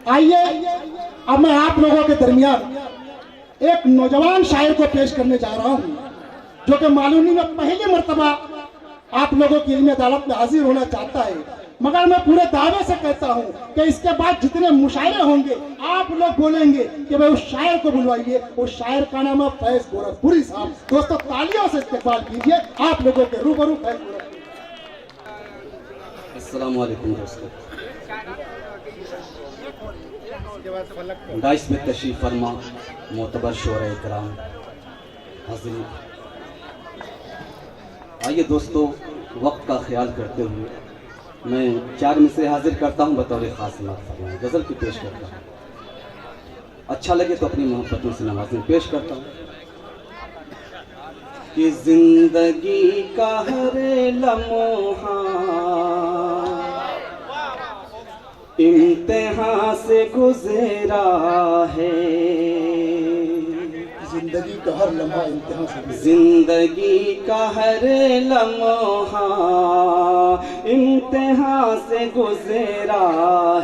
आइए अब मैं आप लोगों के दरमियान एक नौजवान शायर को पेश करने जा रहा हूं, जो कि मालूनी में पहली मर्तबा आप लोगों की इल्मी अदालत में हाजिर होना चाहता है। मगर मैं पूरे दावे से कहता हूं कि इसके बाद जितने मुशायरे होंगे आप लोग बोलेंगे कि भाई उस शायर को बुलवाइए। उस शायर का नाम है फैज गोरखपुरी साहब। दोस्तों तालियों से इस्तेमाल कीजिए आप लोगों के रूबरू फैज गोरखपुरी। अस्सलाम वालेकुम दोस्तों, डाइस में तशरीफ फरमा मोतबर शोरा इकराम हाज़िरीन। आइए दोस्तों, वक्त का ख्याल करते हुए मैं 4 मिसरे हाजिर करता हूँ बतौर ख़ास फरमाएं, गज़ल की पेश करता हूँ। अच्छा लगे तो अपनी मोहब्बतों से नवाज़ें पेश करता हूँ कि जिंदगी का हर लम्हा इम्तिहान से गुज़रा है। जिंदगी का हर लम्हा इम्तिहान से, जिंदगी का हर लम्हा इम्तिहान से गुज़रा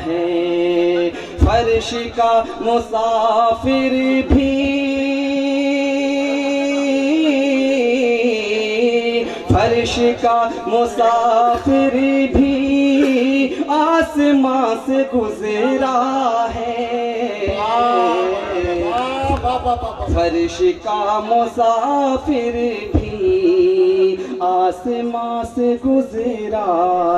है। फर्श का मुसाफिर भी फर्श का मुसाफिर भी आसमां से गुज़रा है। फर्श का मुसाफिर भी आसमां से गुज़रा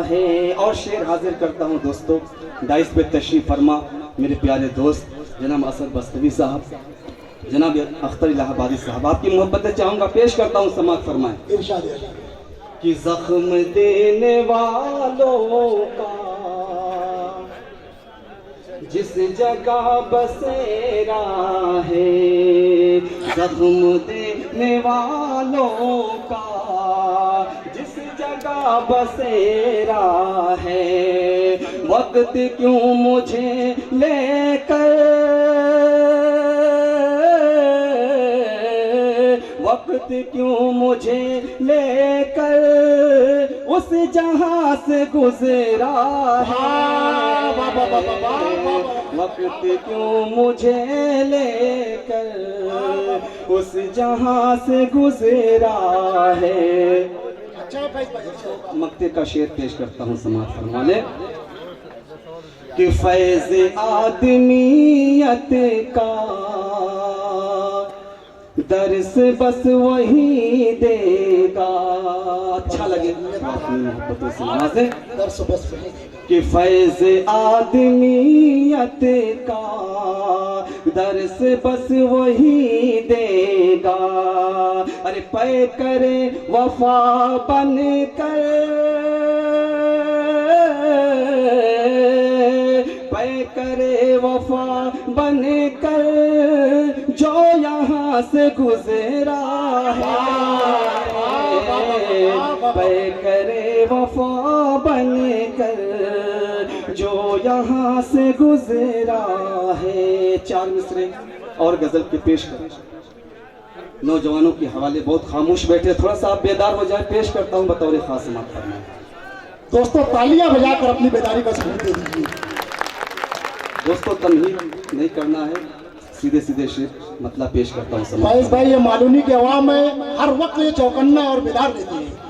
है। और शेर हाजिर करता हूँ दोस्तों, डाइस पे तशरीफ फरमा मेरे प्यारे दोस्त जनाब असद बस्तवी साहब, जनाब अख्तर इलाहाबादी साहब। आपकी मोहब्बतें चाहूँगा, पेश करता हूँ, समाअत फरमाएं। इरशाद कि जख्म देने वालों का जिस जगह बसेरा है। जख्म देने वालों का जिस जगह बसेरा है। वक्त क्यों मुझे लेकर वक्त क्यों मुझे लेकर उस जहां से गुज़रा है। वक्त क्यों मुझे लेकर उस जहां से गुज़रा है। मक्ते का शेर पेश करता हूँ, समाअत फरमा ले कि फैज़ आदमियत का दर्स बस वही देगा। अच्छा लगे मोहब्बतों से नवाज़ें। दर्स बस वही कि फैज़ आदमियत का दर्स बस वही देगा। अरे पे करे वफा बन कर पे करे वफा बन कर जो यहाँ से गुज़रा है। पे करे वफा बन कर जो यहाँ से गुज़रा है। 4 मिसरे और गज़ल के पेश कर। नौजवानों के हवाले बहुत खामोश बैठे, थोड़ा सा आप बेदार हो जाए, पेश करता हूँ बतौर ख़ास समाअत फरमाएं। दोस्तों तालियां बजाकर अपनी बेदारी का सबूत दे दीजिए। दोस्तों तमहीद नहीं करना है, सीधे सीधे शेर मतलब पेश करता हूँ। फैज भाई, ये मालूनी के अवाम में हर वक्त ये चौकन्ना और बेदार रहती है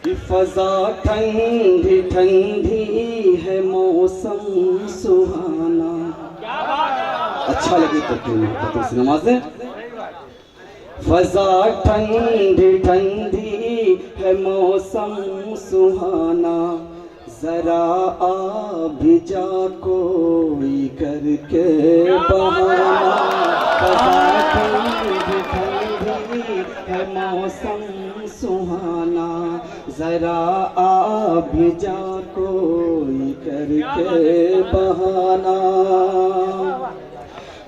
कि फजा ठंडी ठंडी है, मौसम सुहाना। अच्छा लगे तो से नवाज़ें। फजा ठंडी ठंडी है, मौसम सुहाना। जरा आ भी जा कोई करके बहाना। फजा ठंडी ठंडी है, मौसम सुहाना। जरा आ भी जा कोई करके बहाना।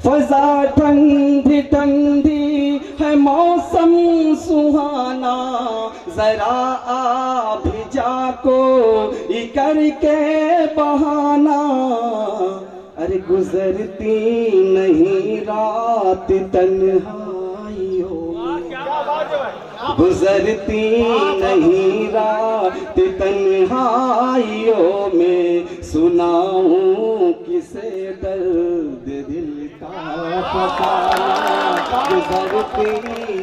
फजा ठंडी ठंडी है, मौसम सुहाना। जरा आ भी जा कोई करके बहाना। अरे गुजरती नहीं रात तन्हाइयों, गुजरती नहीं रात तन्हाइयों में। सुनाऊं फसाना गुजरती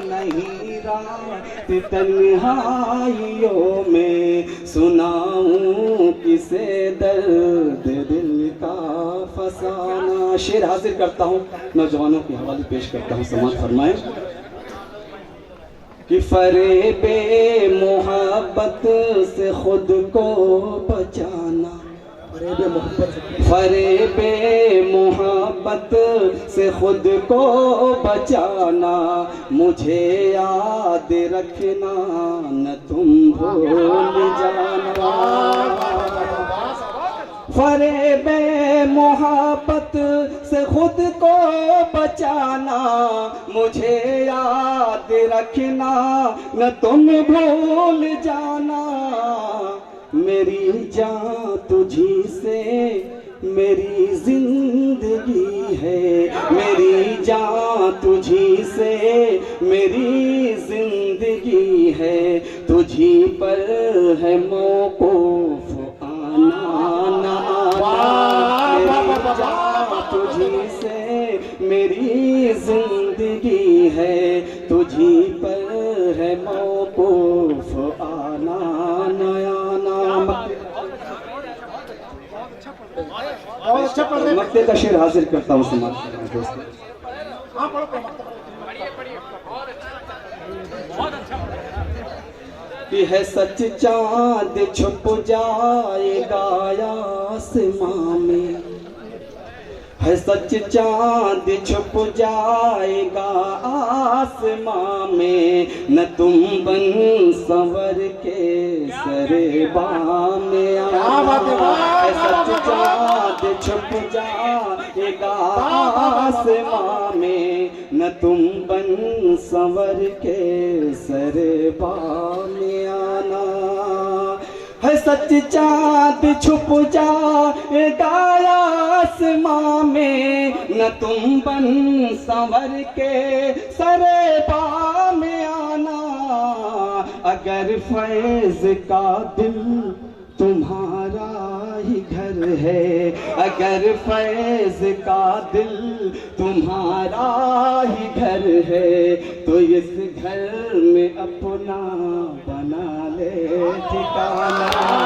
नहीं रात तन्हाइयों में, सुनाऊं किसे दर्द दिल का फसाना। शेर हाजिर करता हूँ, नौजवानों के हवाले पेश करता हूँ, समाज फरमाए कि फरेबे मोहब्बत से खुद को बचाना, फरेबे मोहब्बत से खुद को बचाना, मुझे याद रखना न तुम भूल जाना। फरेबे मोहब्बत से खुद को बचाना, मुझे याद रखना न तुम भूल जाना। मेरी जान तुझी से मेरी जिंदगी है, मेरी जान तुझी से मेरी जिंदगी है, तुझी पर है मौकूफ आना ना आना। मेरी जान तुझी से मेरी जिंदगी है, तुझी पर है मौकूफ आना नया मक्ते का शेर हाजिर करता हूँ समाज दोस्तों। कि है सच चांद छुप जाएगा आसमां में, है सच चांद छुप जाएगा आसमां में, न तुम बन संवर के सरेबा में आना। है सच चांद छुप जाएगा आसमां में, न तुम बन संवर के सरेबा में आना। है सच चांद छुप जाएगा आसमां में, न तुम बन संवर के सरेबा में आना। अगर फैज का दिल तुम्हारा ही घर है, अगर फैज का दिल तुम्हारा ही घर है, तो इस घर में अपना बना ले ठिकाना।